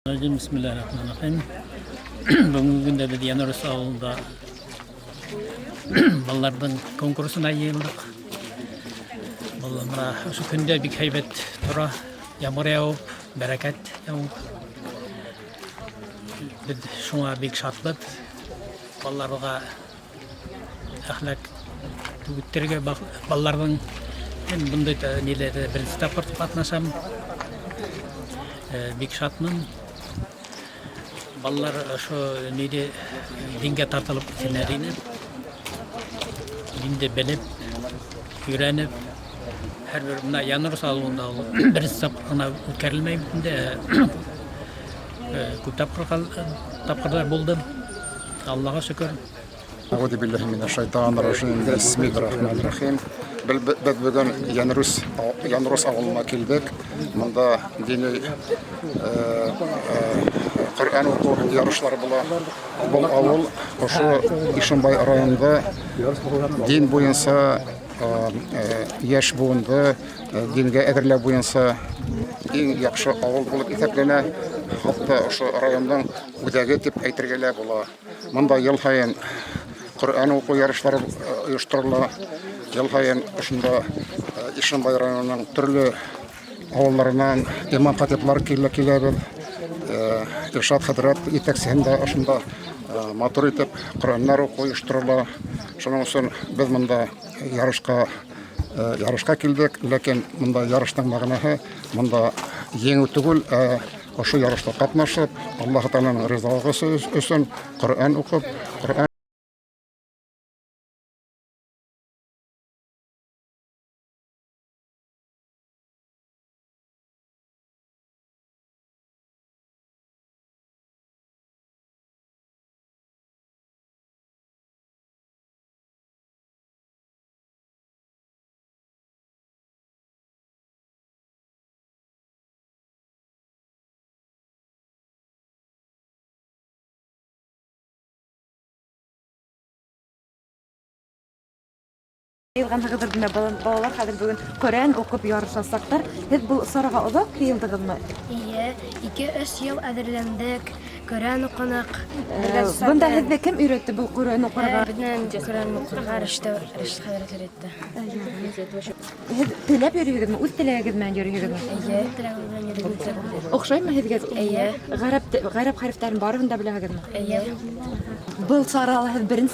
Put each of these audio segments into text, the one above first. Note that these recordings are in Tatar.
Bismillahirrahmanirrahim. Бүгінгі күнде біз Янорыс ауылында балалардың конкурсына йыйылдық. Бұл мына осы күнде бик һәйбәт тұра, ямғыр яуып, бәрәкәт яуып. Біз шуңа бик шатлып, балаларға әхлак түгіттерге балалардың бұндай нелері бірінші тапқыр қатнашам. Бик шатмын. Балалар şu neydi dinge tartılıp kenarine dinde belep öğrenip her bir buna Янорыс ауылында bir sapına ötkərilmeyinde tapkırlar buldum. Allah'a şükür. Euzu billahi mineşşeytanirracim. Bismillahirrahmanirrahim. Biz bugün Янорыс авылына келдік. Мұнда дини Құр'ан оқу ярышлары була. Бұл ауыл ошо Ишимбай районында дин буенча яш буынды динге әзерләү буенча иң яхшы авыл булып исәпләнә. Хатта ошо районның үзәге дип әйтергә була. Монда ел сайын Құр'ан оқу ярышлары оештырыла. Ел сайын ошында Ишимбай районының төрле авылларынан имам-хатиблар киләбез. Иршат хәзрәт итәкчесендә ошында матур итеп Коръәннәр оештырыла. Шуның өчен без монда ярышка килдек, ләкин монда ярышның мәгънәсе монда җиңү түгел, ошо ярышта катнашып, Аллаһ Тәгаләнең ризалыгы өчен Коръән укып, Коръән Йылганныгыздар белән балалар хәзер бүген Коръән укып ярышасаклар. Һез бу сарага озак кыелдыгызмы? Ие, 2-3 ел әзерләндек, Коръән укыдык. Бунда һезгә кем өйрәтте бу Коръән укырга? Безнең Коръән укырга Рәшит хәзрәтләр итте. Һез теләп йөрисезме? Үз теләгегез белән йөрисезме? Ие, теләгем белән йөридек. Охшаймы һезгә? Ие. Гарәп хәрефләрен барыгын да беләсезме? Ие. Бу сарага һез беренче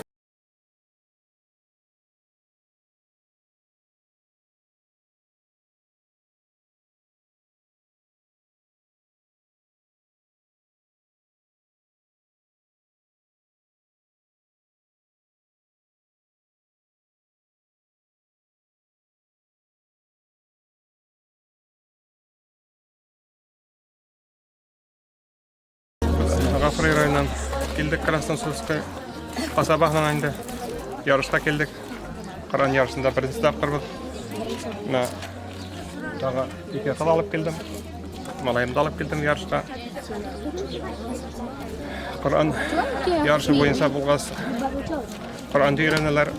Гафури районынан келдік, Красносульский қасабағынан айында ярышқа келдік. Құр'ан ярышында бірінші тапқырбыз. Тағы 2 қыз алып келдім. Малайымды алып келдім ярышқа. Құр'ан ярышы бойынша болғас. Құр'анды үйренелер,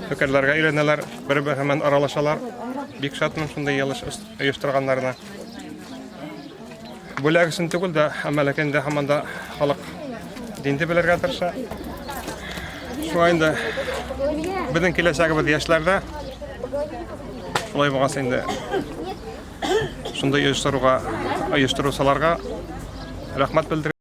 фикірлерге үйренелер, бір-бірімен аралашалар. Бик шатмын шундай ялыш ұйыштырғандарына. Бүләк өчен түгел дә, әмәләкәндә һаманда халык динде белергә тырыша. Шуңа инде безнең киләчәгебез яшьләрдә. Шулай булгас инде шундай оештыручыларга рәхмәт белдерәм.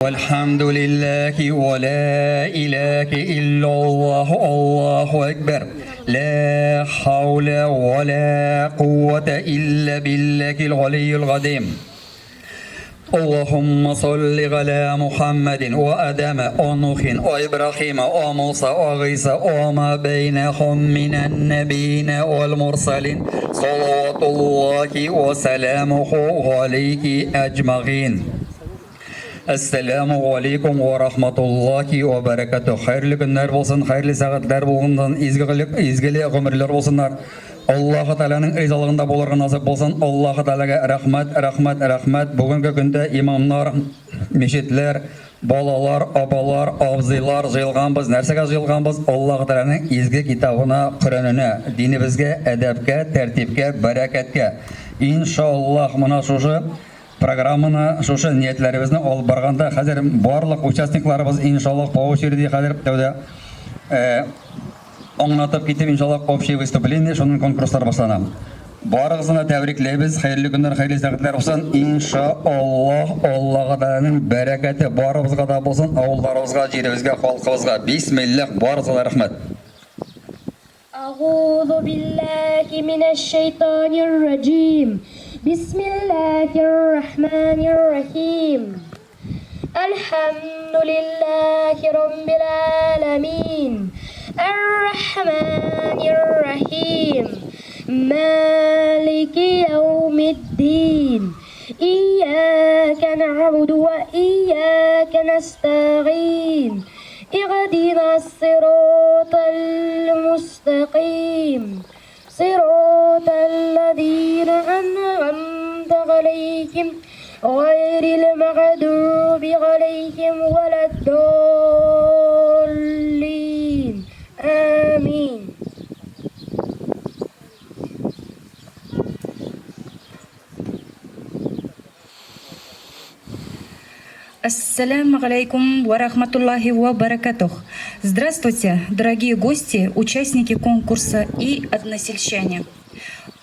والحمد لله ولا إله إلا الله الله أكبر لا حول ولا قوة إلا بالله العلي العظيم اللهم صل على محمد وآدم ونوح وإبراهيم وموسى وعيسى وما بينهم من النبيين والمرسلين صلوات الله وسلامه عليه أجمعين. Assalamu alaikum wa rahmatullahi wa barakatuh. Hayırlı günler olsun, hayırlı saatler bolğundan izgili ömürler bolsunlar. Allah Teala'nın rızalığında bolarga nasip bolsun. Allah Teala'ga rahmat. Bugünkü günde imamlar, meşitler, balalar, abalar, abzılar jıyılganbız. Närsege jıyılganbız? Allah Teala'nın izgi kitabına, Kur'anına, dinimizge, edepke, tertipke, bereketke. İnşallah mına şuşu программаны шушы нияттеребезне алып барганда хәзер барлык участникларыбыз иншаллах по очереди хәзер тәүдә аңлатып китеп иншаллах общее выступление шуның конкурслар башлана. Барыгызны тәбрикләйбез. Хәерле көннәр, хәерле сәгатьләр булсын. Иншаллах Аллаһ Тәгаләнең бәрәкәте барыбызга да булсын, авылларыбызга, җиребезгә, халкыбызга. Бисмиллаһ, барыгызга рәхмәт. أعوذ بالله من الشيطان الرجيم بسم الله الرحمن الرحيم الحمد لله رب العالمين الرحمن الرحيم مالك يوم الدين إياك نعبد وإياك نستعين اهدنا الصراط المستقيم صراط الذين أنعمت عليهم غير المغضوب عليهم ولا الضالين آمين. Ассаляму алейкум ва рахматуллахи ва баракатух. Здравствуйте, дорогие гости, участники конкурса и односельчане.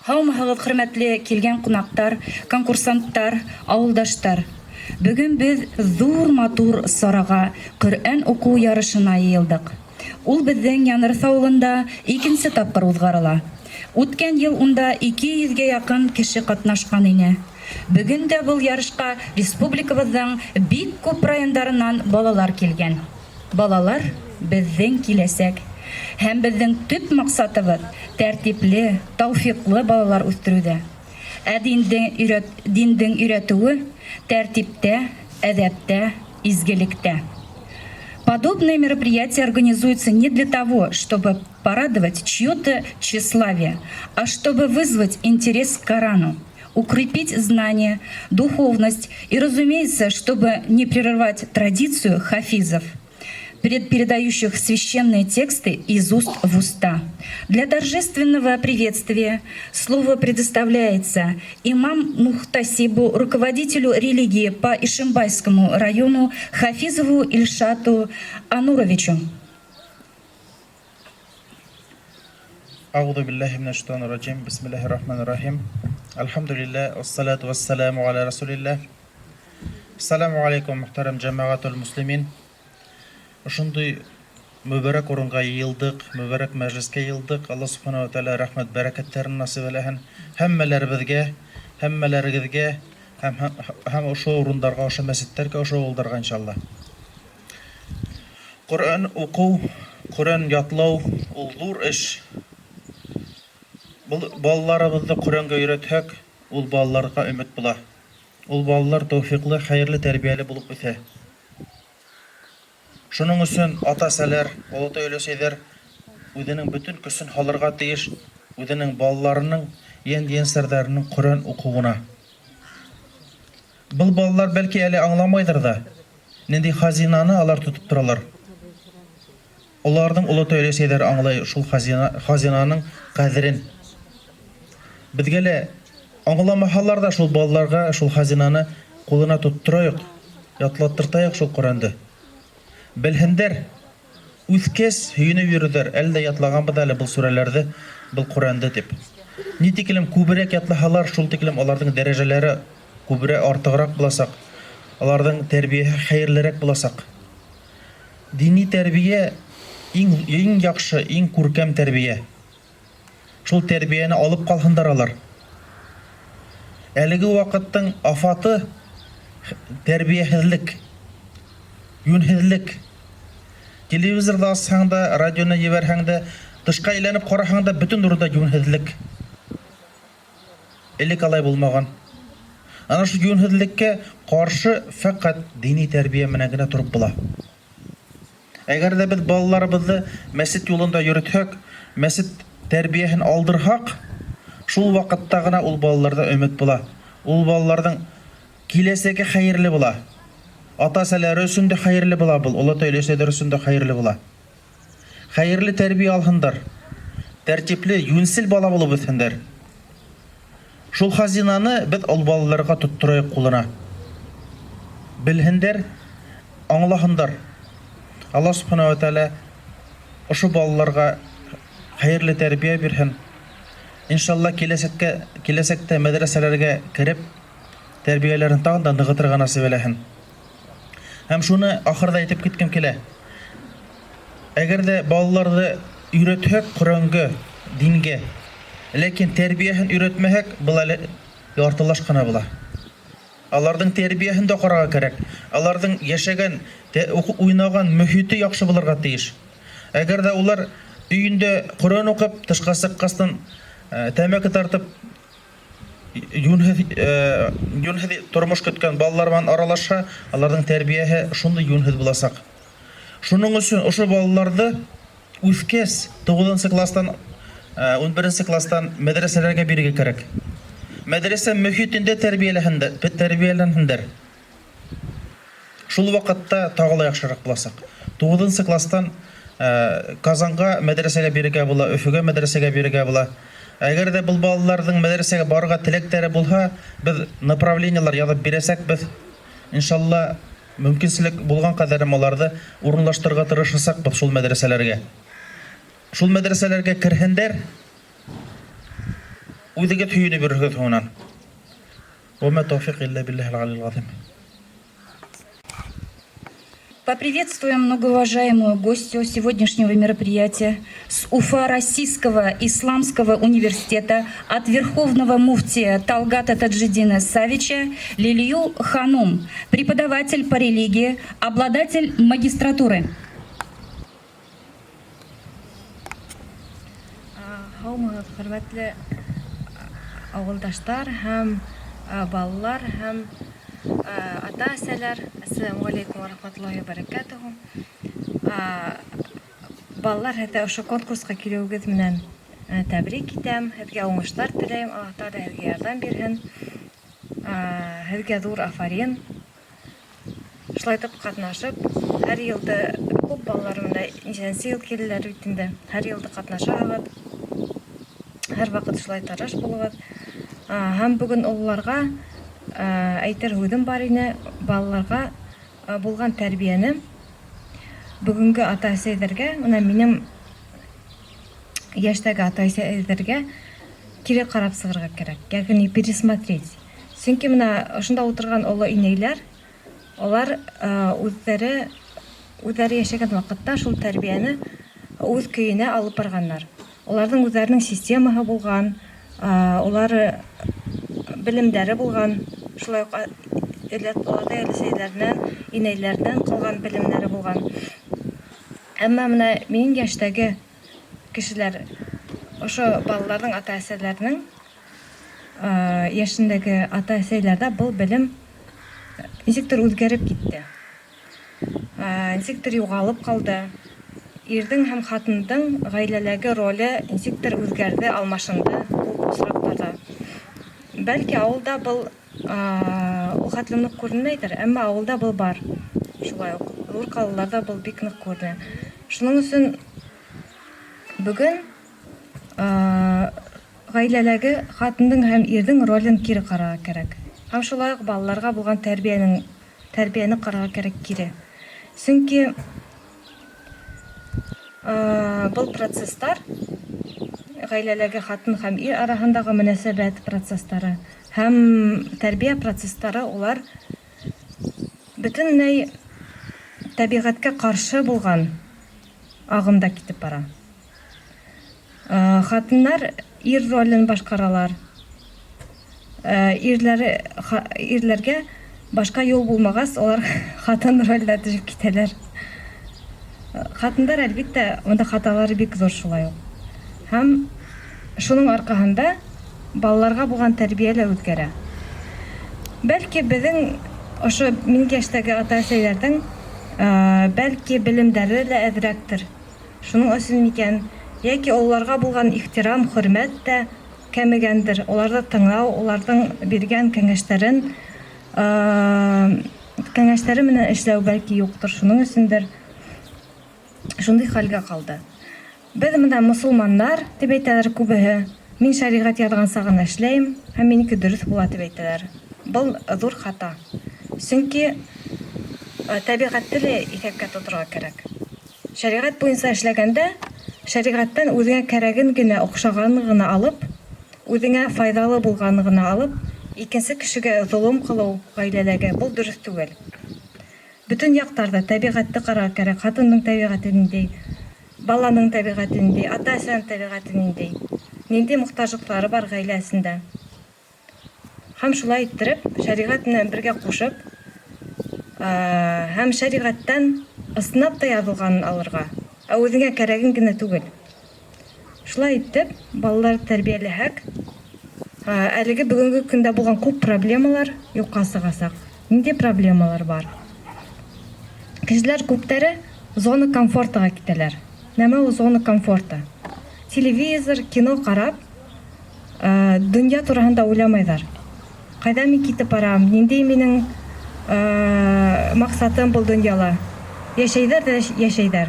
Хаумагыгыз хөрмәтле килгән кунактар, конкурсанттар, авылдаштар. Бүген без зур матур сарага Коръән уку ярышына йыелдык. Ул безнең Янырс авылында икенче тапкыр узгарыла. Үткән ел унда 200-гә якын кеше катнашкан иде. Бүген дә бұл ярышка республикабызның бик күп райондарыннан балалар килгән. Балалар безнең киләсәк. Һәм безнең төп максатыбыз тәртипле, тауфиклы балалар үстерүдә. Диндең өйрәтүе тәртиптә, әдәптә, изгелектә. Подобные мероприятия организуются не для того, чтобы порадовать чье-то тщеславие, а чтобы вызвать интерес к Корану, укрепить знания, духовность и, разумеется, чтобы не прерывать традицию хафизов, передающих священные тексты из уст в уста. Для торжественного приветствия слово предоставляется имам Мухтасибу, руководителю религии по Ишимбайскому району Хафизову Ильшату Ануровичу. أعوذ بالله من الشيطان الرجيم بسم الله الرحمن الرحيم الحمد لله والصلاة والسلام على رسول الله السلام عليكم محترم جماعة المسلمين ошондой мүбәрәк орынга йыелдык, мүбәрәк мәҗлескә йыелдык. Алла субхана ва тааля рәхмәт бәрәкәтләрен насыйп эйләһен һәммәләребезгә, һәммәләрегезгә һәм ошо урындарга, ошо мәсҗидләргә, ошо авылларга иншалла. Коръән уку, Коръән ятлау ул зур эш. Балаларыбызды Коръәнгә өйрәтһәк, ул балаларга өмет була. Ул балалар тауфиклы, хәерле, тәрбияле булып үсә. Шуның өчен ата-әсәләр, олатай өләсәйләр үзенең бөтен көчен халырга тиеш, үзенең балаларының, ян-яшьләренең Коръән укуына. Бу балалар бәлки әле аңламайдыр да, нинди хазинаны алар тутып торалар. Оларның олатай өләсәйләр аңлай шул хазинаның кадерен. Безгә лә аңламаһалар да шул балаларга шул хазинаны кулына туттырайык, ятлаттыртайык шул Коръәнды. Белһендер, үскәс һөйенеп йөрүдер, әлдә ятлаганбыз әле бу сүрәләрдә, бу Коръәнда дип. Ни тиклем күбрәк ятлаһалар, шул тиклем аларның дәрәҗәләре күбрәк артыграк буласак, аларның тәрбиясе хәерлерәк буласак. Дини тәрбия иң яхшы, иң күркәм тәрбия. Шул тәрбияне алып калһындар алар. Әлеге вакыттың афаты тәрбиесезлек, юнһезлек. Телевизорда алсаң да, радионы ебәрһәң дә, тышка әйләнеп карасаң да, бөтен урында юнһезлек. Элек алай булмаган. Ана шу юнһезлеккә каршы фақат дини тәрбия менән генә турып була. Әгәр дә без балаларыбызны мәсҗид юлында йөртһәк, мәсҗид тәрбияһен алдырһак, шул вакытта гына ул балаларда өмет була. Ул балаларның киләсәге хәерле була. Ата-әсәләре өчен дә хәерле була бу, олата өләшләре өчен дә хәерле була. Хәерле тәрбия алһындар. Тәртипле, юнсел бала булып үсһендер. Шул хазинаны без ул балаларга тоттырайык кулына. Белһендер, аңлаһындар. Аллаһ субхана ва тааля ошо балаларга хәерле тәрбия бирһен. Иншалла киләсәктә мәдрәсәләргә кирип, тәрбияләрен тагын да ныгытырга насыйп итсен. Һәм шуны ахырда әйтеп киткем килә. Әгәр дә балаларны өйрәтһәк Коранга, дингә, ләкин тәрбияһен өйрәтмәһәк, бу әле яртылаш кына була. Аларның тәрбияһен дә карарга кирәк. Аларның яшәгән, уйнаган мөхите яхшы булырга тиеш. Әгәр дә улар өендә Коран укып, тышка чыккастан тәмәке тартып, юнһез тормыш көткән балалар белән аралашса, аларның тәрбияһе шундый юнһез буласак. Шуның өчен ошо балаларны үскәс 9нчы класстан 11нче класстан мәдрәсәләргә бирергә кирәк. Мәдрәсә мөхитендә тәрбияләнһендер. Шул вакытта тагыла яхшырак буласак. 9нчы класстан Казанга мәдрәсәгә бирергә була, Өфөгә мәдрәсәгә бирергә була. Әгәр дә бу балаларның мәдрәсәгә барырга теләктәре булса, без направлениелар язып бирәсәк, без иншалла мөмкинчелек булган кадәр аларны урынлаштырырга тырышсак без шул мәдрәсәләргә. Шул мәдрәсәләргә кирһендер, үзегә түйүне бирергә тонан. Ва ма тауфиқ илля биллахи ал-алиyyil азим. Поприветствуем многоуважаемую гостью сегодняшнего мероприятия с Уфа Российского Исламского университета от Верховного муфтия Талгата Таджиддина Савича Лилию Ханум, преподаватель по религии, обладатель магистратуры. Хөрмәтле авылдаштар һәм балалар һәм ата-әсәләр, ассаламу алейкум ва рахматуллахи ва баракатуху. Балалар, хәтта ошо конкурска килүегез менән тәбрик итәм. Һеҙгә уңышлар теләйем. Аллаһ Тәгалә һеҙгә ярдәм бирһен. Һеҙгә зур афарин. Шулай итеп катнашып, һәр елда күп балалар менән ничәнче ел киләләр бит инде. Һәр елда катнашабыз. Һәр вакыт шулай тараш булабыз. Һәм бүген улларга әйтер һүҙем бар ине, балаларга булган тәрбияне бүгенге ата-әсәләргә, менә минем яшьтәге ата-әсәләргә кире карап сыгырга кирәк. Ягъни пересмотреть. Чөнки менә ошонда утырган олы инәйләр, алар үзләре яшәгән вакытта шул тәрбияне үз көенә алып барганнар. Аларның үзләренең системаһы булган, улар белемдәре булган, шулай ук ата-әсәләреннән, инәйләрдән калган белемнәре булган. Әмма менә минем яшьтәге кешеләр, ошо балаларның ата-әсәләренең яшендәге ата-әсәләрдә бу белем ничектер үзгәреп китте. Ничектер югалып калды. Ирдең һәм хатындың гаиләләге роле ничектер үзгәрде, алмашынды бу очракларда. Бәлки авылда был хәтлемлек күренмәйдер, әмма авылда был бар. Шулай ук зур калаларда был бик нык күренә. Шуның өчен бүген гаиләләге хатындың һәм ирдең ролен кире карарга кирәк. Һәм шулай ук балаларга булган тәрбияне карарга кирәк кире. Чөнки был процесстар, гаиләләге хатын һәм ир араһындагы мөнәсәбәт процесстары һәм тәрбия процесстары, улар бөтенләй табигатькә каршы булган агымда китеп бара. Хатыннар ир ролен башкаралар. Ирләргә Башка юл булмагас, алар хатын ролда төшеп китәләр. Хатындар әлбиттә, монда хаталары бик зур шулай ук. Һәм шуның аркаһында балаларга булган тәрбияле үткәрә. Бәлки безнең ошо минем яшьтәге ата-әсәләрнең бәлки белемдәре дә әзрәктер. Шуның өчен микән, яки оларга булган ихтирам, хөрмәт тә кәмегәндер. Оларда тыңлау, оларның биргән кәңәшләре менән эшләү бәлки юктыр. Шуның өчендер шундый хәлгә калды. Без монда мусулманнар дип әйтәләр күбеһе. Мин шәригать язган сагын эшләйм, һәм минеке дөрес була дип әйтәләр. Бұл зур хата. Чөнки табигатьте лә исәпкә тотырга кирәк. Шәригать буенча эшләгәндә, шәригатьтән үзеңә кирәген генә, охшаганын гына алып, үзеңә файдалы булганын гына алып, икенче кешегә зулым кылу гаиләләргә бу дөрес түгел. Бүтән яктарда табигатьте карарга кирәк. Хатынның табигаты нинди, баланың табигаты нинди, ата-әсәнең табигаты нинди, нинди мохтаҗлыклары бар гаиләсендә. Һәм шулай иттереп, шәригать белән бергә кушып, һәм шәригатьтән ысынап та язылганын алырга, үзеңә кирәген генә түгел. Шулай итеп, балалар тәрбияләһәк, әлеге бүгенге көндә булган күп проблемалар юкка сыгасак. Нинди проблемалар бар? Кешеләр күптәре зона комфортага китәләр. Нәмә ул зона комфорта? Телевизор, кино карап, дөнья турында уйламайдар. Кайда мин китеп барам? Нинди минең максатым бул дөньяла? Яшәйдәр дә яшәйдәр.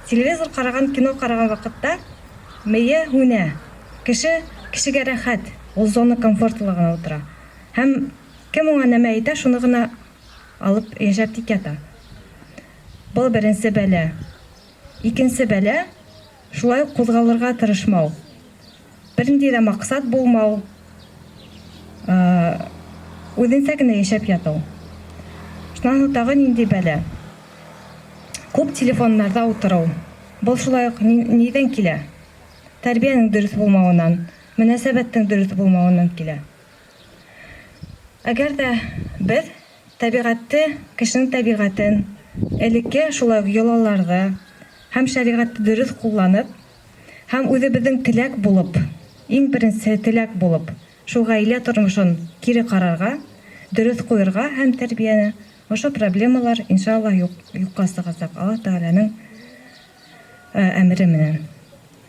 Телевизор караган, кино караган вакытта мие һүнә. Кешегә рәхәт, ул зона комфортлыгына утыра. Һәм кем уңа нәмә әйтә, шуны гына алып яшәп тик ята. Бұл беренче бәлә. Икенче бәлә шулай кузгалырга тырышмау. Бернинди дә максат булмау. Үзенчә генә яшәп яту. Шуннан тагы нинди бәлә? Күп телефоннарда утыру. Бұл шулай ук нидән килә? Тәрбиянең дөрес булмауыннан, мөнәсәбәттең дөрес булмауыннан килә. Әгәр дә без табигатьте, кешенең табигатын элекке шулай йолаларга һәм шәригатьте дөрес кулланып, һәм үзебезнең теләк булып, иң беренче теләк булып, шу гаилә тормышын кире карарга, дөрес куярга һәм тәрбияне, ошо проблемалар иншаллах юкка сыгасак, Аллаһ Тәгаләнең әмере менән.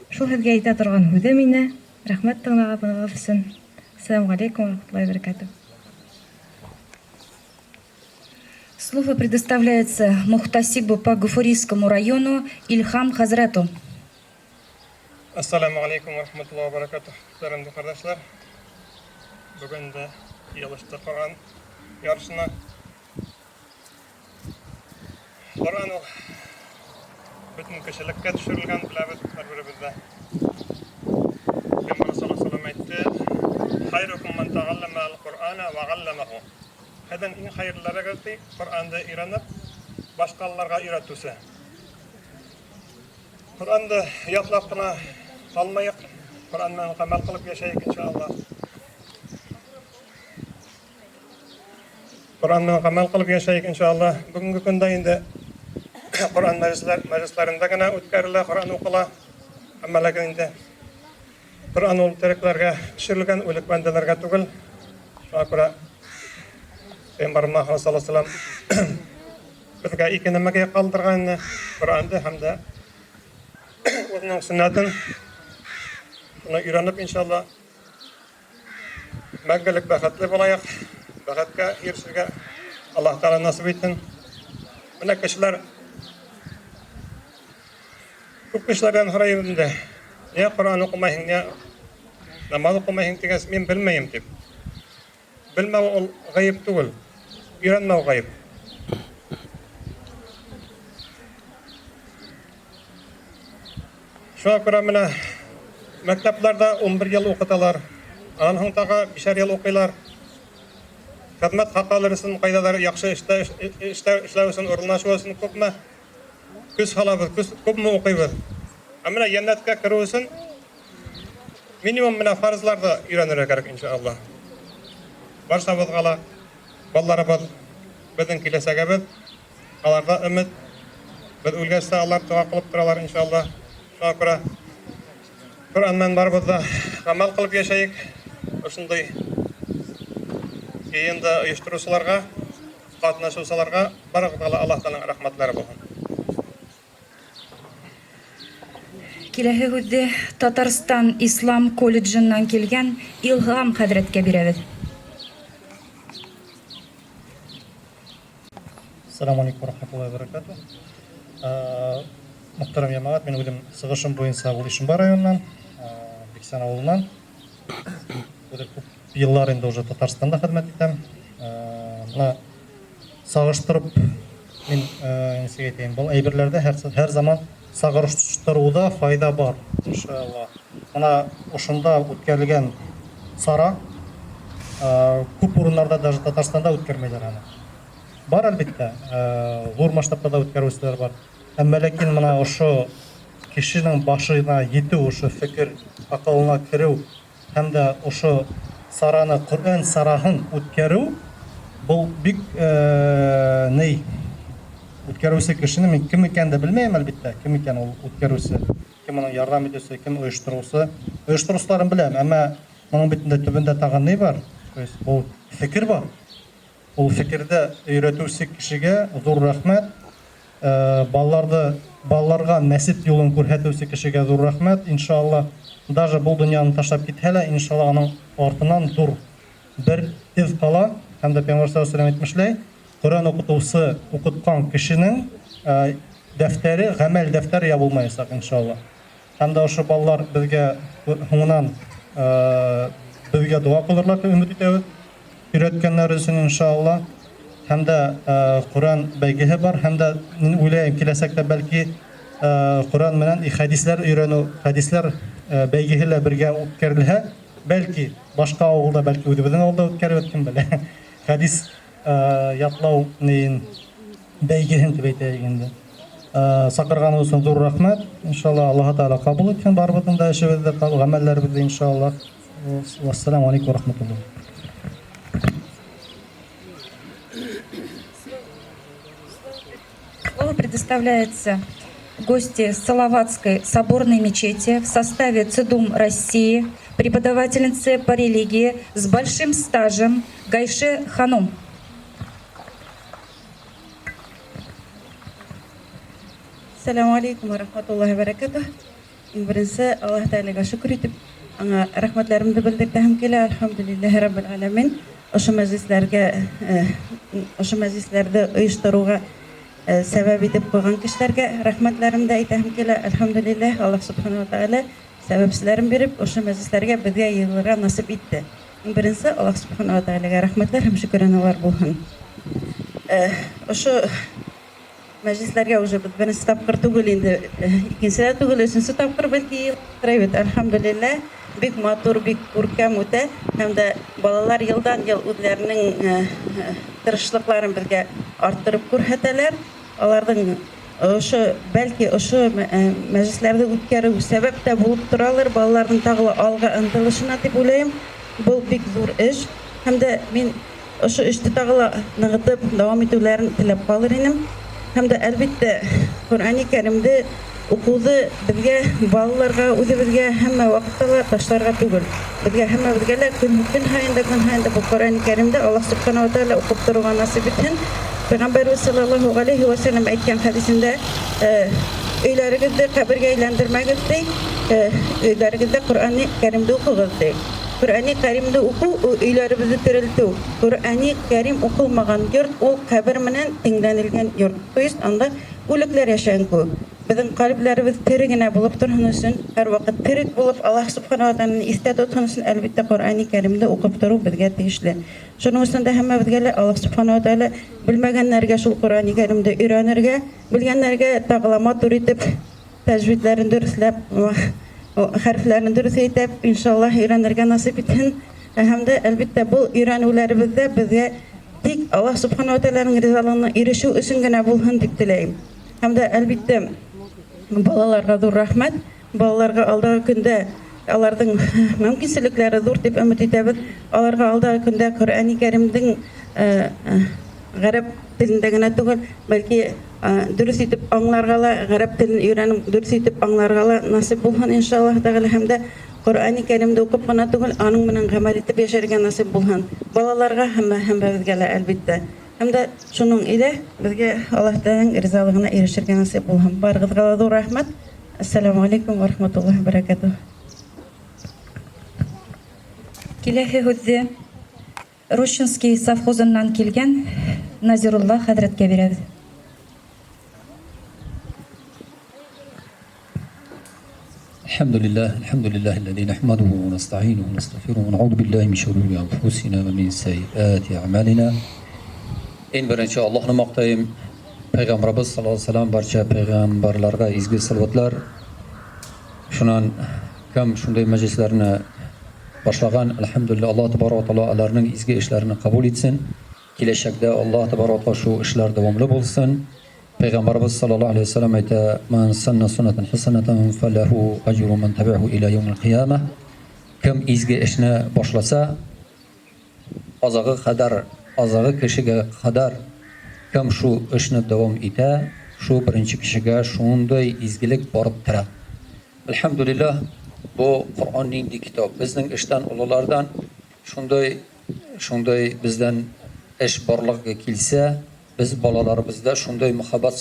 Шул һеҙгә әйтә торган һүҙем мине. Рәхмәт тыңлағанығыҙ өсөн. Ассаламу алейкум ва рахматуллахи ва баракатух. Слово предоставляется Мухтасибу по Гафурийскому району Ильхам Хазрату. Ассаламу алейкум ва рахматуллахи ва баракатух. Хөрмәтле кардәшләр, бүген дә ялышты Коран ярышына. Коран bütün kişilikке düşürülgen bilabet birbiribizde. Peygamber sallallahu aleyhi ve sellem aytti, "Hayrukum men ta'allama al-Qur'ana ve 'allamahu." Heden in hayırlara geldi, Kur'an'da öğrenip başkalarına öğretüse. Kur'an'da yatlap kına kalmayık, Kur'an'dan amel kılıp yaşayık inşallah. Kur'an'dan amel kılıp yaşayık inşallah. Bugünkü günde indi Kur'an meclislerinde gene ötkeriler, Kur'an okula, ama lakin Kur'an olup tereklerge düşürülgen ölük bendelerge tugul. Şuna Peygamber Muhammed sallallahu aleyhi ve sellem bizge iki nemege kaldırgan Kur'an'da hem de onun sünnetin şunu öğrenip inşallah meggelik bekatli bulayak, bekatka hirşirge Allah Teala nasip etsin. Buna kişiler Көп кешеләрдән һорайм инде. Я Коран укымайһың, я намаз укымайһың дигән мин белмәйм дип. Белмәү ул гаип түгел. Өйрәнмәү гаип. Шуңа күрә менә мәктәпләрдә 11 ел укыталар. Аннан һуң тагы 5 ел укыйлар. Хезмәт хакылары өчен кайдалар яхшы эшләү өчен урынлашу өчен күпме көз халабыз, күпме укыйбыз. Әмма яннәткә керү өчен минимум менә фарызларда өйрәнергә кирәк иншаллах. Барсабыз гала Балларыбыз безнең киләсәгебез, аларда өмет, без үлгәч тә алар дуа кылып торалар иншалла. Шуңа күрә Коръәннән барыбыз да гамәл кылып яшәйек. Ошындай йыенды оештыручыларга, катнашучыларга барыгызга да Аллаһ Тәгаләнең рәхмәтләре булсын. Киләһе һүҙҙе Татарстан Ислам колледжынан килгән Илһам хәҙрәткә бирәбеҙ. Ассаламу алейкум ва рахматуллахи ва баракатух. Мөхтәрәм җәмәгать, мин үзем Сыгышым буенча Ул Ишембай районынан, Биксән авылынан. Күп еллар инде уже Татарстанда хезмәт итәм. Мына сагыштырып мин нисә әйтәм, бу әйберләрдә һәр заман сагыштыруда файда бар. Иншалла. Мына ошында үткәрелгән сара күп урыннарда даже Татарстанда үткәрмәйләр аны. Бар әлбәттә, зур масштабта да үткәрүчеләр бар. Әмма ләкин мына ошо кешенең башына җитү, ошо фикер акылына керү һәм дә ошо сараны, Коръән сараһын үткәрү, бу бик ней үткәрүче кешене мин кем икәнен дә белмәйм әлбәттә, кем икән ул үткәрүче, кем аның ярдәм итүче, кем оештыручы. Оештыручыларын беләм, әмма моның битендә төбендә тагын ни бар? То есть бу фикер бар. Ул фикердә өйрәтүче кешегә зур рәхмәт. Балларга нәсип юлын күрһәтүче кешегә зур рәхмәт. Иншалла, даже бу дөньяны ташлап китһә лә, иншалла аның артыннан зур бер из кала. Һәм дә Пәйгамбәр саллаллаһу алейһи ва сәллям әйтмешләй, Коръән укытучы укыткан кешенең дәфтәре, гамәл дәфтәре ябылмаячак иншалла. Һәм дә ошо баллар безгә һуңынан безгә дуа кылырлар дип өмет итәбез. Өйрәткәннәр өчен иншалла. Һәм дә Коръән бәйгеһе бар, һәм дә мин уйлыйм киләсәктә бәлки Коръән менән хәдисләр өйрәнү, хәдисләр бәйгеһе лә бергә үткәрелһә, бәлки башка авылда, бәлки үзебезнең авылда үткәреп кем белә. Хәдис ятлау нин бәйгеһен дип әйтәйек инде. Сакырганы өчен зур рәхмәт. Иншалла Аллаһ Тәгалә кабул итсен барыбызның да эшебезне, гамәлләребезне иншалла. Ассаламу алейкум ва рахматуллаһ. Слово предоставляется гости Салаватской соборной мечети в составе ЦИДУМ России, преподавательнице по религии с большим стажем Гайше Ханум. Ассаламу алейкум ва рахматуллахи ва баракатух. Беренче Аллаһ Тәгаләгә шөкр итеп, аңа рәхмәтләремне белдерәм килә. Алхамдулиллаһи раббил аламин. Ошо мәҗлесләрдә оештыруга сәбәп итеп куйган кешеләргә рәхмәтләремне әйтәм килә. Алхамдулиллаһ, Аллаһ субханаһу ва тааля сәбәпчеләрен биреп, ошо мәҗлесләргә безгә йыелырга насип итте. Беренче Аллаһ субханаһу ва тааляга рәхмәтләр һәм шөкранәләр булсын. Ошо мәҗлесләргә уже беренче тапкыр түгел инде, икенче түгел, өченче тапкыр бәлки йыелып. Алхамдулиллаһ, бик матур, бик күркәм үтә, һәм дә балалар елдан-ел үзләренең тырышлыкларын безгә арттырып күрһәтәләр. Аларның ошо бәлки ошо мәҗлесләрдә үткәрү сәбәп тә булып торалар балаларның тагы алга ынтылышына дип уйлыйм. Бу бик зур эш, һәм дә мин ошо эште тагы ныгытып дәвам итүләрен теләп калыр идем. Һәм дә әлбәттә Коръәни Кәримде укуды безгә балаларга, үзебезгә һәммә вакытта ташларга түгел. Безгә һәммәбезгә лә көн һаен да бу Коръәни Кәримдә Аллаһ субханаһу ва тааля укып торуга насип итсен. Пәйгамбәр саллаллаһу алейһи ва сәллям әйткән хәдисендә, өйләрегезне кабергә әйләндермәгез ди, өйләрегездә Коръәни Кәримде укыгыз ди. Коръәни Кәримде уку өйләребезне терелтү. Коръәни Кәрим укылмаган йорт ул кабер менән тиңләнелгән йорт. То есть анда үлекләр яшәгән күп. Безнең калпларыбыз тере генә булып торган өчен, һәр вакыт терек булып Аллаһ субханаһу ва тааляны истә тоткан өчен әлбәттә Коръәни Кәримде укып тору безгә тиешле. Шуның өчен дә һәммәбезгә лә Аллаһ субханаһу ва тааля белмәгәннәргә шул Коръәни Кәримде өйрәнергә, белгәннәргә тагылама тур итеп, тәҗвидләрен дөресләп, хәрефләрен дөрес әйтеп, иншаллаһ өйрәнергә насип итсен. Һәм дә әлбәттә бу өйрәнүләребездә безгә тик Аллаһ субханаһу ва тааляның ризалыгына ирешү өчен генә булсын дип теләйм. Һәм дә әлбәттә балаларга зур рәхмәт. Балаларга алдагы көндә алардың мөмкинчелекләре зур дип өмет итәбез. Аларга алдагы көндә Коръәни Кәримдең гарәп телендә генә түгел, бәлки дөрес итеп аңларга ла, гарәп телен өйрәнеп дөрес итеп аңларга ла насип булһын иншаллаһ тәгалә, һәм дә Коръәни Кәримдә укып кына түгел, аның менән гамәл итеп яшәргә насип булһын. Балаларга һәммәбезгә лә әлбәттә. Һәм дә шуның иле безгә Аллаһ Тәгаләнең ризалыгына ирешергә насип булһын. Барыгызга зур рәхмәт. Ассаламу алейкум ва рахматуллаһи ва баракатуһ. Киләһе һүҙҙе Рощинский совхозынан килгән Назирулла хәҙрәткә бирәбеҙ. الحمد لله الذي نحمده ونستعينه ونستغفره ونعوذ بالله من شرور أنفسنا ومن سيئات أعمالنا. En birinchi Allohni maqtayim. Payg'ambarimiz sallallohu alayhi vasallam barcha payg'ambarlarga ezgu salvatlar. Shundan kim shunday majlislarni boshlagan, alhamdulillah, Alloh tabaraka va taolo ularning ezgu ishlarini qabul etsin. Kelajakda Alloh tabaraka va taolo shu ishlar davomli bo'lsin. Payg'ambarimiz sallallohu alayhi vasallam aytdi: "Man sanna sunnatan hasanatan falahu ajru man tabi'ahu ila yawmil qiyamah." Kim ezgu ishni boshlasa, ozig'i kishiga qadar kim shu ishni davom etsa, shu birinchi kishiga shunday ezgulik borib turadi. Alhamdulillah, bu Qur'onning kitob. Bizning ishdan ulug'lardan shunday bizdan ish borligiga kelsa, biz bolalarimizda shunday muhabbat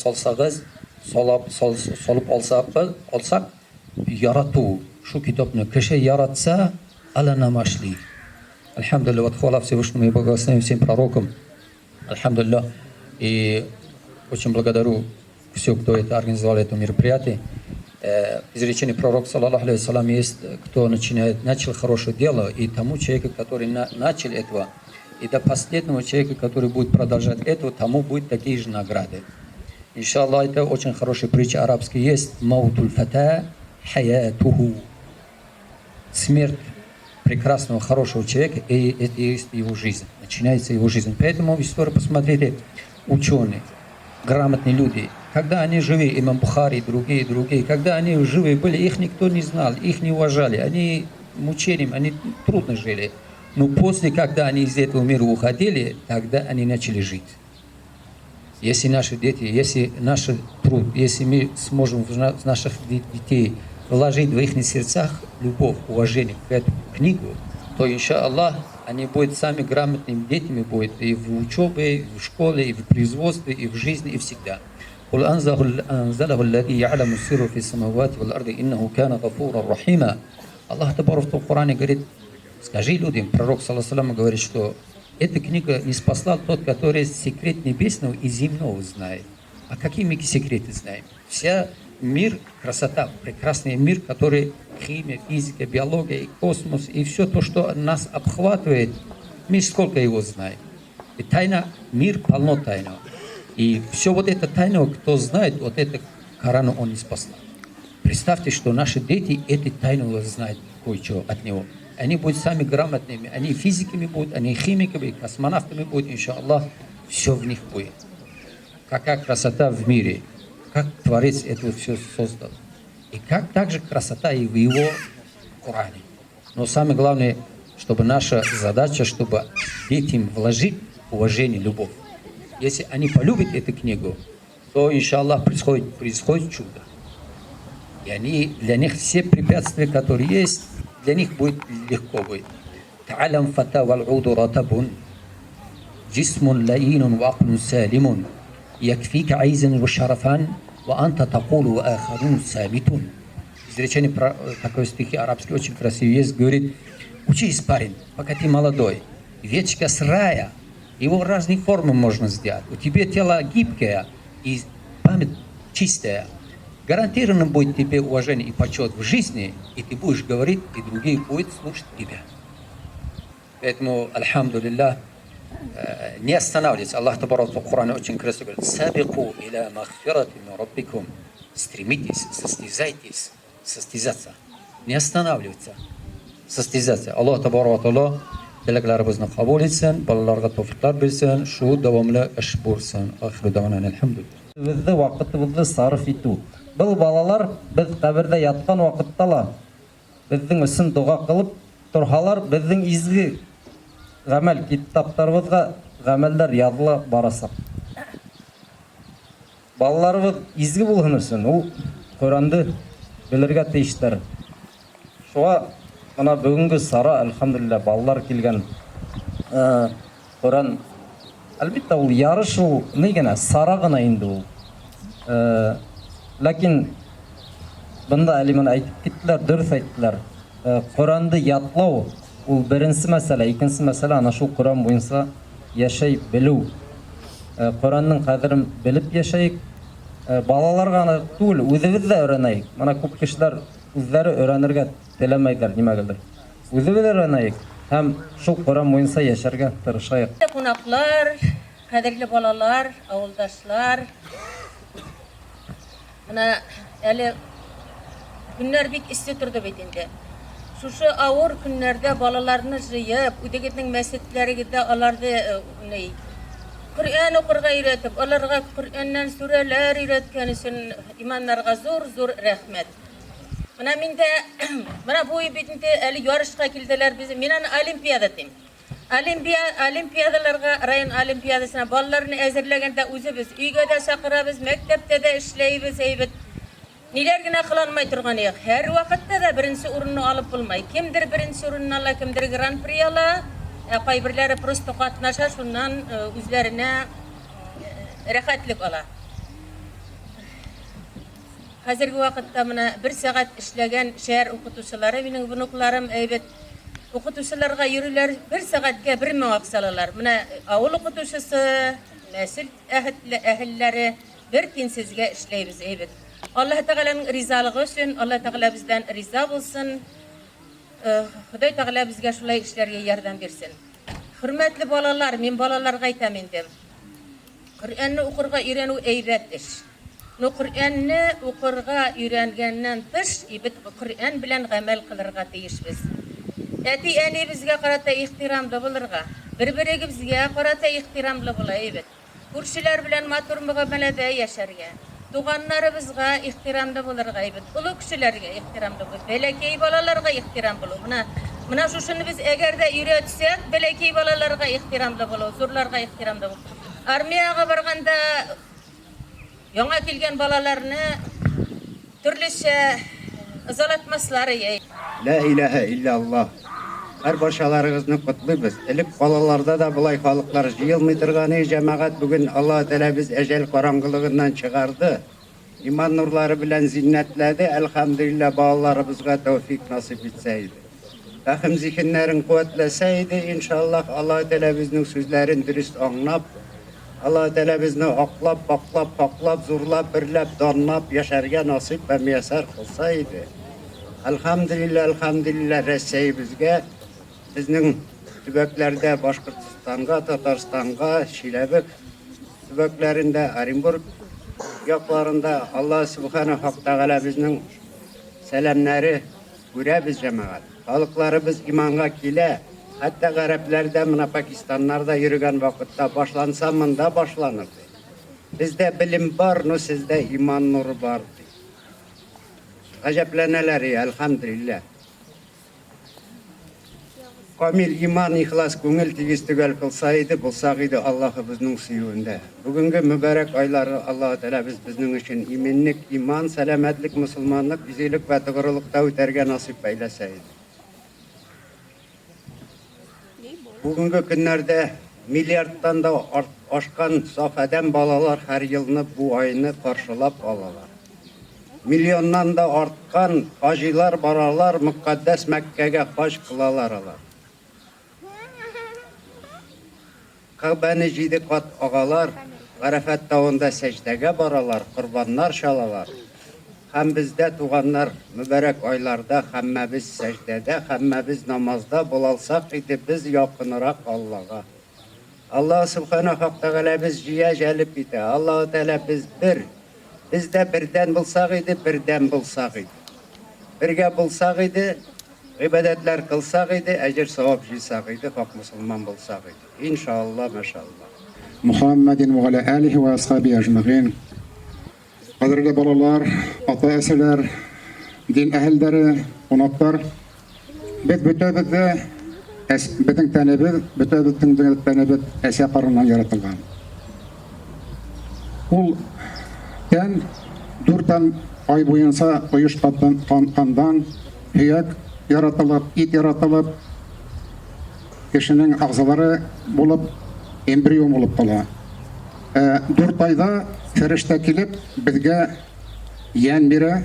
solib olsak, yaratuv shu kitobni kishi yaratsa, alanamashli. Alhamdulillah, вот хвала Всевышнему и благословению всем пророкам. Алхамдулилlah. И очень благодарю всех, кто это организовал, это мероприятие. Изречение пророка, саллаллаху алейхи вассалям, есть, кто начал хорошее дело, и тому человеку, который начал этого, и до последнего человека, который будет продолжать это, тому будет такие же награды. Иншаллах, это очень хорошая притча арабская есть. Маутуль фата хаятуху. Смерть прекрасного, хорошего человека, и это есть его жизнь. Начинается его жизнь. Поэтому в истории посмотрите, ученые, грамотные люди, когда они живы, имам Бухари, другие, когда они живы были, их никто не знал, их не уважали, они мучением, они трудно жили. Но после, когда они из этого мира уходили, тогда они начали жить. Если наши дети, если наш труд, если мы сможем в наших детей вложить в их сердцах любовь, уважение к эту книгу, то, иншаллах, они будут сами грамотными детьми, будут и в учебе, и в школе, и в производстве, и в жизни, и всегда. قل أنزله الذي يعلم السر في السماوات والأرض إنه كان غفورا رحيما. Аллах Табарак в Коране говорит: скажи людям, пророк саллаллаху алейхи ва саллям говорит, что эта книга не спасла тот, который секрет небесного и земного знает. А какие мы секреты знаем? Вся мир, красота, прекрасный мир, который химия, физика, биология, и космос, и все то, что нас обхватывает, мы сколько его знаем. И тайна, мир полно тайного. И все вот это тайное, кто знает, вот это Корану он не спасла. Представьте, что наши дети эти тайну знают кое-что от него. Они будут сами грамотными, они физиками будут, они химиками, космонавтами будут, иншаллах, все в них будет. Какая красота в мире, как Творец это все создал. И как также красота и в его Коране. Но самое главное, чтобы наша задача, чтобы детям вложить уважение, любовь. Если они полюбят эту книгу, то, иншаллах, происходит чудо. И для них все препятствия, которые есть, для них будет легко быть. Та'алам фата вал'уду ратабун, джисмун лаинун вакун салимун, якфика айзан вашарафан, ва анта такулу ва ахарун самитун. Изречение про такой стихи арабский очень красивый есть, говорит: учись, парень, пока ты молодой, веточка с рая, его разные формы можно сделать. У тебя тело гибкое и память чистая. Гарантированно будет тебе уважение и почет в жизни, и ты будешь говорить, и другие будут слушать тебя. Поэтому, альхамдулиллах, не останавливайтесь. Аллах Табарак в Коране очень красиво говорит: «Сабику иля махфирати мин раббикум». Стремитесь, состязайтесь, состязаться. Не останавливаться, состязаться. Аллах Табарак tilaklarimizni qabul etsin, bolalarga tawfiqlar bersin, shu davomli ish bo'lsin. Oxiru davona alhamdulillah. Bizde vaqtimizni sarf etu. Bu balalar biz qabrda yatgan vaqtdalar безнең өчен дуа кылып торһалар, безнең изге гамәл китапларыбызга гамәлләр языла барасак. Балаларыбыз изге булсын өчен ул Коранды белергә тиештер. Шуңа мына бүгенге сара, әлхәмдүлилләh, балалар килгән. Коран әлбәттә ул ярыш, ул ни генә сара гына инде ул. Ләкин бында әлиман әйтеп киттеләр, дөрес әйттеләр. Коранды ятлау ул беренче мәсьәлә, икенче мәсьәлә ана шул Коран буенча яшәй белү. Коранның кадерен белеп яшәйек. Балаларга гына түгел, үзебез дә өйрәнәйек. Мана күп кешеләр үзләре өйрәнергә теләмәйдер, нимәгәдер. Үзебез өйрәнәйек һәм шул Коран буенча яшәргә тырышайык. Кунаклар, кадерле балалар, авылдашлар. Мына әле көннәр бик исте торды бит инде. Шушы авыр көннәрдә балаларны җыеп, үдегетнең мәсҗидләрендә аларды Коръән укырга өйрәтеп, аларга Коръәннән сүрәләр өйрәткән өчен иманнарга зур рәхмәт. Мына миндә мына бу бит инде әле ярышка килделәр без. Мин аны олимпиада дим. Олимпиадаларга, район олимпиадасына балаларны әзерләгәндә үзебез өйгә дә чакырабыз, мәктәптә дә эшләйбез, әйбет. Ниләр генә кыланмай торган ик. Һәр вакытта да беренче урынны алып булмай. Кемдер беренче урынны ала, кемдер гран-при ала. Кайберләре просто катнаша, шуннан үзләренә рәхәтлек ала. Хәзерге вакытта мына 1 сәгать эшләгән шәһәр укытучылары, минем внукларым, әйбет, укытучыларга йөрүләр 1 сәгатькә 1000 акча алалар. Менә авыл укытучысы, нәсел әһелләре бер тинсезгә эшләйбез, әйбет. Аллаһ Тәгаләнең ризалыгы өчен, Аллаһ Тәгалә бездән риза булсын. Худай Тәгалә безгә шулай эшләргә ярдәм бирсен. Хөрмәтле балалар, мин балаларга әйтәм инде. Коръәнне укырга өйрәнү әйбәт эш. Коръәнне укырга өйрәнгәннән тыш, Коръән белән гамәл кылырга тиешбез. Әти әни безгә карата ихтирамлы булырга, бер-берегезгә карата ихтирамлы була, әйбәт. Күршеләр белән матур мөгамәләдә яшәргә, туганнарыбызга ихтирамлы булырга, әйбәт. Улы кешеләргә ихтирамлы булырга, бәләкәй балаларга ихтирам булу. Мына шушыны без әгәр дә өйрәтсәк, бәләкәй балаларга ихтирамлы булу, зурларга ихтирамлы булу. Армияга барганда яңа килгән балаларны төрлечә ызалатмаслары. Ла илаһа иллаллаһ. Һәр башаларыгызны котлыйбыз. Элек балаларда да булай халыклар җыелмый торганы, җәмәгать бүген Алла Тәгалә без әҗәл караңгылыгыннан чыгарды. Иман нурлары белән зиннәтләде. Әлхәмдүлилләh, балаларыбызга тәүфик насип итсә иде. Фәһем зиһеннәрен куәтләсә иде, иншаллаһ, Алла Тәгалә безнең сүзләрен дөрес аңлап, Алла Тәгалә безне аклап, паклап, зурлап, берләп, данлап яшәргә насип һәм миясәр кылса иде. Әлхәмдүлилләh, Рәсәйбезгә, безнең төбәкләрдә Башкортстанга, Татарстанга, Чиләбек төбәкләрендә, Оренбург якларында Алла Субханаһу Тәгалә безнең сәламнәре күрәбез җәмәгать. Халыкларыбыз иманга килә. Хәтта гарәпләрдә, мына Пакистаннарда йөргән вакытта башланса, монда башланыр. Бездә билим бар, но сездә иман нуры бар. Гаҗәпләнәләр, әлхәмдүлилләh. Камил иман, ихлас күңел тигез төгәл кылса иде, булсак иде Аллаһыбызның сөюендә. Бүгенге мүбәрәк айлары Алла Тәгалә безнең өчен именлек, иман, сәламәтлек, мусулманлык, изгелек вә тугрылыкта үтәргә насип әйләсә иде. Бүгенге көннәрдә миллиардтан да ашкан саф адәм балалар һәр елны бу айны каршылап алалар. Миллионнан да арткан хаҗилар баралар, мөхәддәс Мәккәгә хаҗ кылалар алар. Кәбәне 7 кат агалар, Арафат тауында сәҗдәгә баралар, корбаннар шалалар. Һәм бездә туганнар мүбәрәк айларда һәммәбез сәҗдәдә, һәммәбез намазда булалсак иде, без якынрак Аллага. Алла Субханаһу Тәгалә без җыя җәлеп итә. Алла Тәгалә без бер. Бездә бердән булсак иде, бердән булсак иде. Бергә булсак иде, гыйбадәтләр кылсак иде, әҗр савап җыйсак иде, хак мусулман булсак иде. Иншаллаһ, машаллаһ. Мухаммадин ва аля алихи ва асхаби аҗмагин. Кадерле балалар, ата-әсәләр, дин әһелләре, кунаклар, без бөтәбез дә безнең тәнебез, бөтәбезнең тәнебез әсә карыннан яратылган. Ул тән 4 ай буенча оешкандан һөяк яратылып, ит яратылып, кешенең агъзалары булып, эмбрион булып кала. 4 айда фәрештә килеп, безгә ян бирә.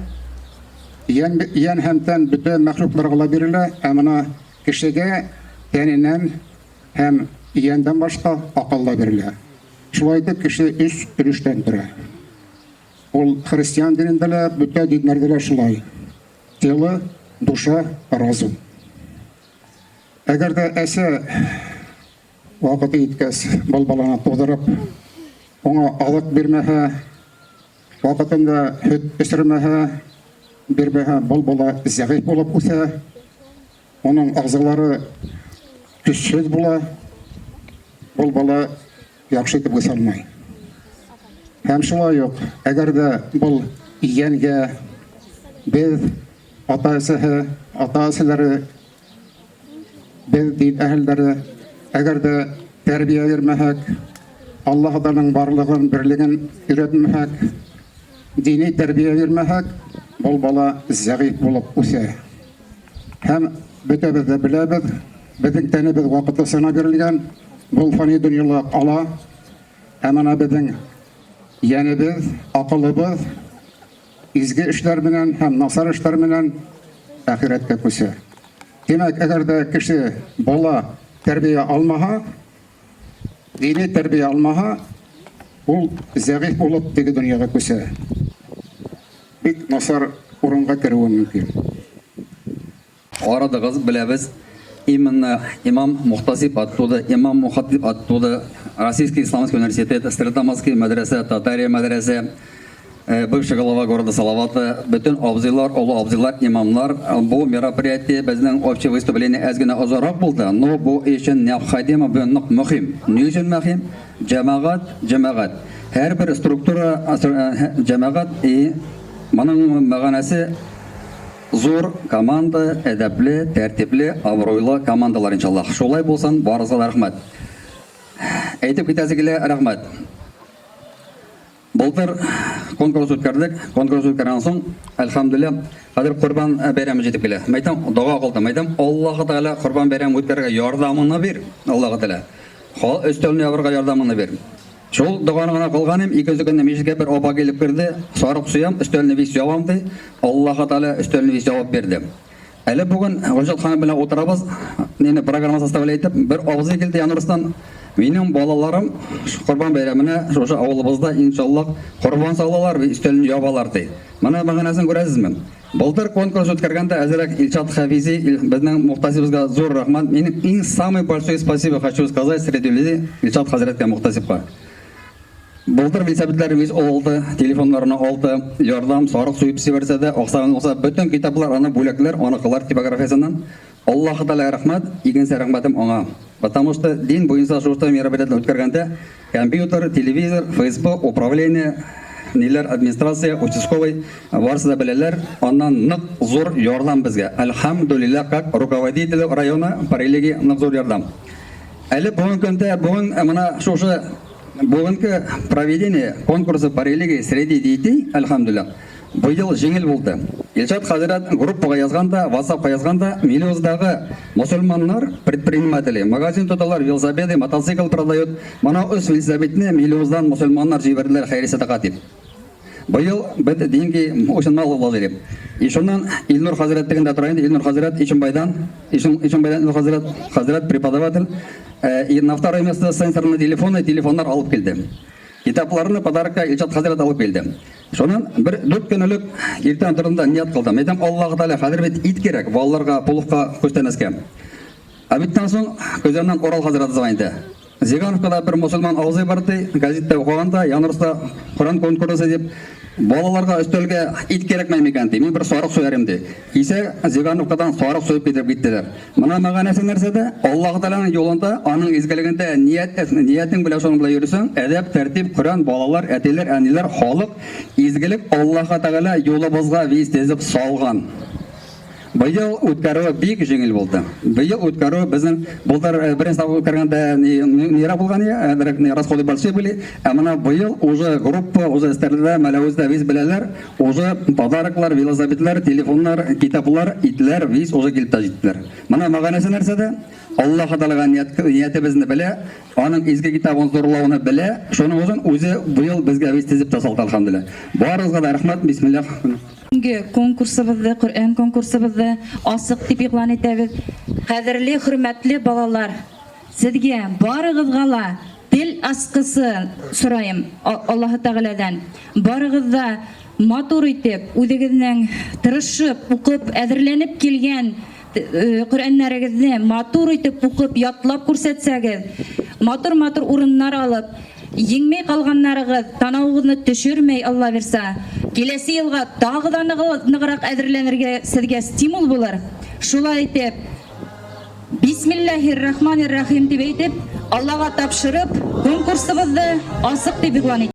Ян һәм тән бөтен мәхлукларга бирелә, ә менә кешегә тәненнән һәм яндән башка акылла бирелә. Шулай итеп, кеше 3 өлештән тора. Ул христиан динендә лә, бөтен диннәрдә лә шулай. Тело, душа, разум. Әгәр дә әсә вакыт иткәс, баланы тудырып, аңа алык бирмәһә, вакытында һөт пешермәһә, бирмәһә, бала зәгыйф булып үсә, оның агъзалары көчсез була, бала яхшы итеп үсә алмый. Һәм шулай ук, әгәр дә бұл иянгә без ата-әсәләре, без дин әһелләре, әгәр дә тәрбия бирмәһәк, Аллаһның барлыгын, берлеген өйрәтмәһәк, дини тәрбия бирмәһәк, бұл бала зәгыйф булып үсә. Һәм бөтәбез дә беләбез, безнең тәнебез вакыты сына бирелгән, бұл фани дөньяда ала, һәм ана безнең янебез, акылыбыз изге эшләр белән һәм насар эшләр белән ахиратка күсә. Демәк, әгәр дә кеше бала тәрбия алмаһа, дини тәрбия алмаһа, ул зәгыйф булып теге дөньяга күсә. Бик насар урынга керүе мөмкин. Арадыгыз беләбез, именно имам Мухтасиб оттуда, имам Мухатиб оттуда, Российский исламский университет, Стерлитамский медресе, Татария медресе, бывший глава города Салавата, бөтен абзыйлар, олы абзыйлар, имамлар, бу мероприятие безнең общее выступление әзгенә азарак булды, но бу өчен необходимо, бу нык мөһим. Ни өчен мөһим? Җәмәгать. Һәр бер структура җәмәгать и моның мәгънәсе зур команда, әдәпле, тәртипле, абруйлы командалар иншаллах. Шулай булсын, барыгызга рәхмәт. Әйтеп китәсе килә, рәхмәт. Былтыр конкурс үткәрдек. Конкурс үткәргән соң, әлхәмдүлилләх, хәзер Курбан бәйрәме җитеп килә. Мәйтәм, дуга кылдым. Мәйтәм, Аллаһ Тәгалә Курбан бәйрәме үткәргә ярдәмен бир. Аллаһ Тәгалә. Өстәлне ябырга ярдәмен бир. Шул дуганы гына кылганым, 2 көннән мишкә бер аба килеп керде. Сарык суям, өстәлне вис ябам ди. Аллаһ Тәгалә өстәлне вис ябып берде. Әле бүген Гөлҗат ханым белән утырабыз. Менә программа составле итеп, бер авызы килде Янурстан. Минем балаларым Курбан бәйрәменә шушы авылыбызда иншаллах курбан салалар, өстәлне ябалар ди. Менә мәгънәсен күрәсезме? Былтыр конкурс үткәргәндә әзрәк Илшат Хафизи, безнең Мухтасибызга зур рәхмәт. Минем иң самый большое спасибо хочу сказать среди людей Илшат хәзрәткә Мухтасибка. Былтыр велосипедлар виз алды, телефоннарны алды, ярдәм, сарык суеп сибәрсә дә, аксаган булса, бөтен китаплар аны бүләкләр, аныкылар типографиясыннан. Аллаһ Тәгалә рәхмәт, икенче рәхмәтем аңа. Потому что дин буенча шушта мероприятие үткәргәндә, компьютер, телевизор, Facebook, управление, ниләр администрация, участковый, барысы да беләләр, аннан нык зур ярдәм безгә. Әлхәмдүлилләх, как руководитель района по религии нык зур ярдәм. Әле бүген көндә, бүген менә шушы бүгенге проведение конкурса по религии среди детей, әлхәмдүлилләх, бу ел җиңел булды. Илшат хәзрәт группага язганда, WhatsAppка язганда, Милеуздагы мусульманнар, предприниматели, магазин тоталар, велосипеды, мотоцикл продают. Мана үз велосипедне Милеуздан мусульманнар җибәрделәр хәйри садака дип. Бу ел бит деньги очень мало вложили. И шуннан Илнур хәзрәт дигәндә тора инде, Илнур хәзрәт Ишембайдан Илнур хәзрәт преподаватель, и на второе место сенсорные телефоннар алып килде. Китапларны подарка Илшат хәзрәт алып килде. Шуннан бер 4 көнлек иртән турында ният кылдым. Әйтәм, Аллаһ Тәгалә хәзер бит ит кирәк, балаларга, пулыкка, күстәнәскә. Абиттан соң көзәннән Орал хәзрәт звонды. Зигановкада бер мусульман авызы бар ди, газетта укыганда, Янурста Коран конкурсы дип, Балаларға өстелге ит керекмей мекен де. Мен бір сарық соярым де. Иса Зигановкадан сарық сойып кетіп кеттілер. Мына мағанасы нәрседе, Аллах Тағаланың жолында, аның изгілігінде ниятың біле соның біле йөрсең, әдәп, тәртип, Құран, балалар, әтелер, әнилер, халық изгілік Аллаһ Тағала жолыбызға виз тезіп салған. Быйыл үткәрү бик жеңіл болды. Быйыл үткәрү безнең булдар беренче тапкыр үткәргәндә нирак булган я, расходы большие были. Ә менә быйыл уже группа, уже стәрләрдә, мәләвездә виз беләләр, уже подароклар, велосипедлар, телефоннар, китаплар, итләр, виз уже килеп җиттеләр. Менә мәгънәсе нәрсәдә? Аллаһ Тәгаләгә ниятебезне белә, аның изге китабын зурлауны белә. Шуның өчен үзе быел безгә виз тезеп тасалды, алхамдулилlah. Барыгызга да рәхмәт, бисмиллах. Конкурсыбызды, Коръән конкурсыбызды асык дип игълан итәбез. Кадерле, хөрмәтле балалар, сезгә барыгызга ла тел аскысы сорайым Аллаһ Тәгаләдән. Барыгыз да матур итеп, үзегезнең тырышып, укып, әзерләнеп килгән Коръәннәрегезне матур итеп укып, ятлап күрсәтсәгез, матур урыннар алып, еңмәй калганнарыгыз танауыгызны төшермәй, Алла бирсә, киләсе елга тагы да ныграк әзерләнергә сезгә стимул булыр. Шулай итеп, Бисмиллаһир-рахманир-рахим дип әйтеп, Аллага тапшырып, конкурсыбызды асык дип игълан итәбез.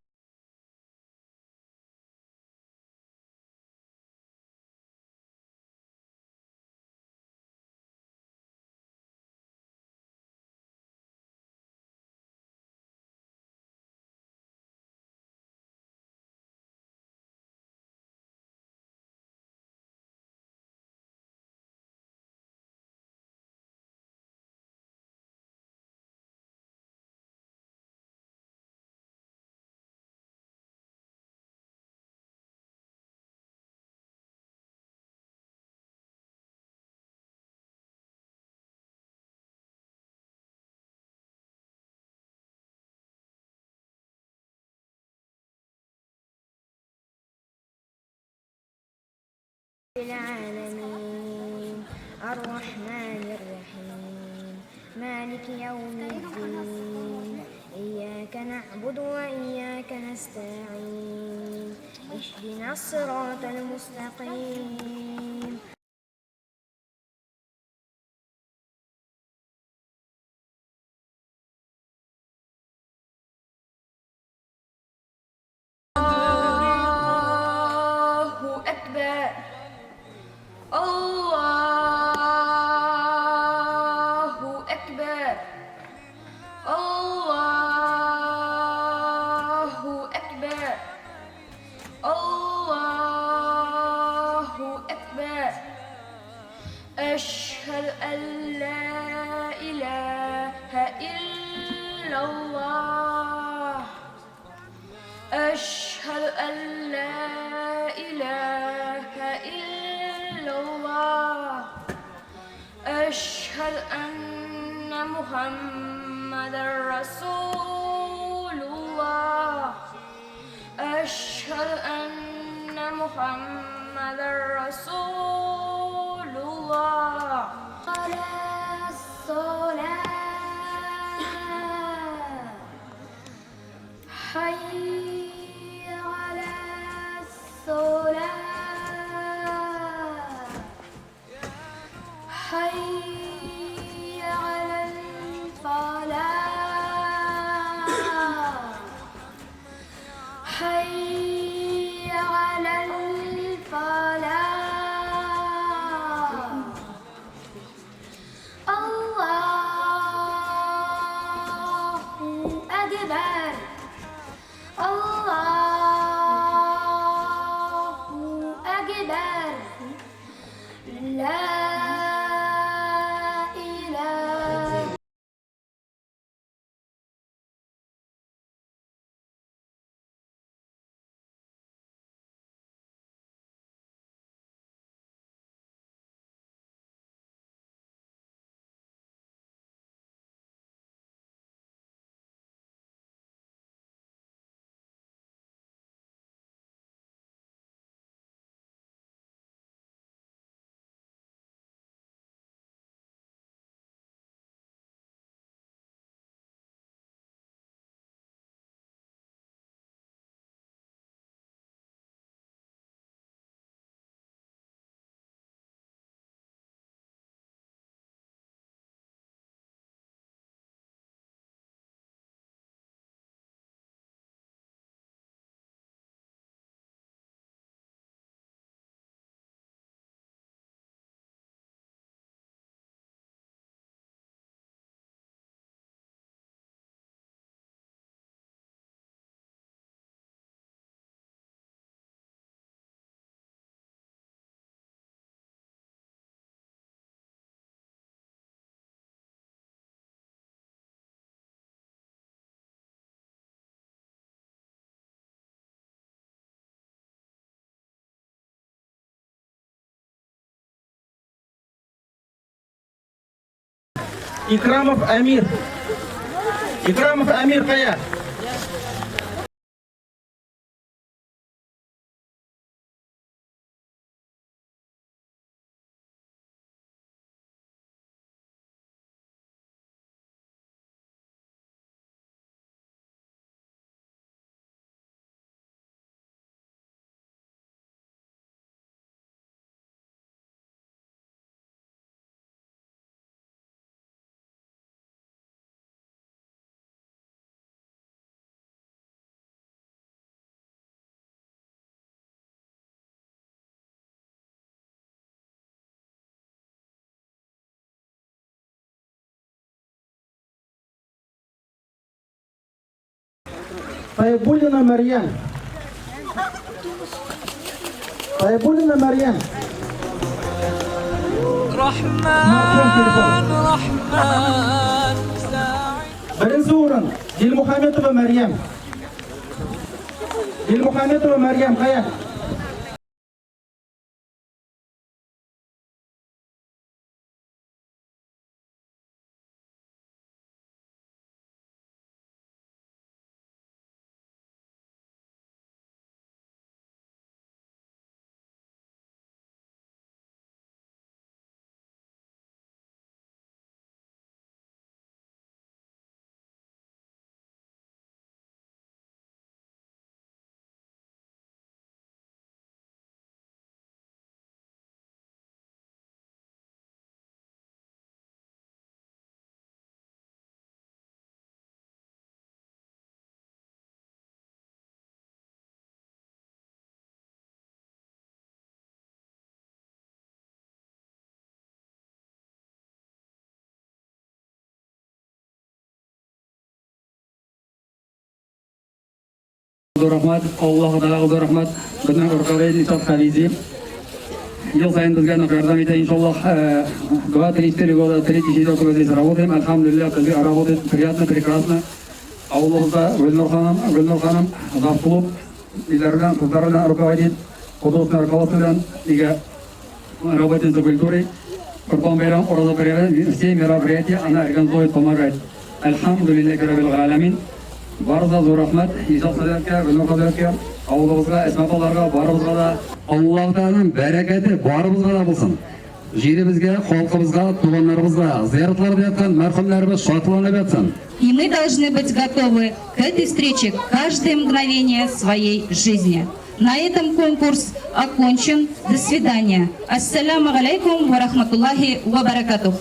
العالمين الرحمن الرحيم مالك يوم الدين إياك نعبد وإياك نستعين اهدنا الصراط المستقيم أشهد أن لا إله إلا الله أشهد أن لا إله إلا الله أشهد أن محمدا رسول الله أشهد أن محمدا رسول الله على الصلاة حي على الصلاة حي على الفلاح حي على الفلاح الله أكبر الله أكبر لا Икрамов Амир. Икрамов Амир қая? Тайбуллина Марьям. Тайбуллина Марьям. Birinci o'rin Dilmuhametova Maryam. Dilmuhametova Maryam qaya? Rahmat, Allah'a da rahmat. Bizning orqali Nishot Xavizi yil sayin bizga yordam etadi inshaalloh. 24 года, 3 сидят здесь работаем. Alhamdulillah, работает приятно, прекрасно. Ауылымызда Гүлнұр ханым, зав клуб, үйлерден, қыздардан руководит, художественное руководство, иге работает за культурой. Курбан байрам, ораза байрам, все мероприятия она организует, помогает. Alhamdulillah, раббил галамин. Барызға зор рахмат, Нишат Хазиратқа, Гүлнұр Хазиратқа, ауылымызға, Әсмапаларға, барымызға да Аллах Тағаланың бәрекеті барымызға да болсын. Жерімізге, халқымызға, туғандарымызға, зияратларда жатқан мәрхүмдеріміз шатыланып жатсын. И мы должны быть готовы к этой встрече каждое мгновение своей жизни. На этом конкурс окончен. До свидания. Ассаляму алейкум ва рахматуллахи ва баракатух.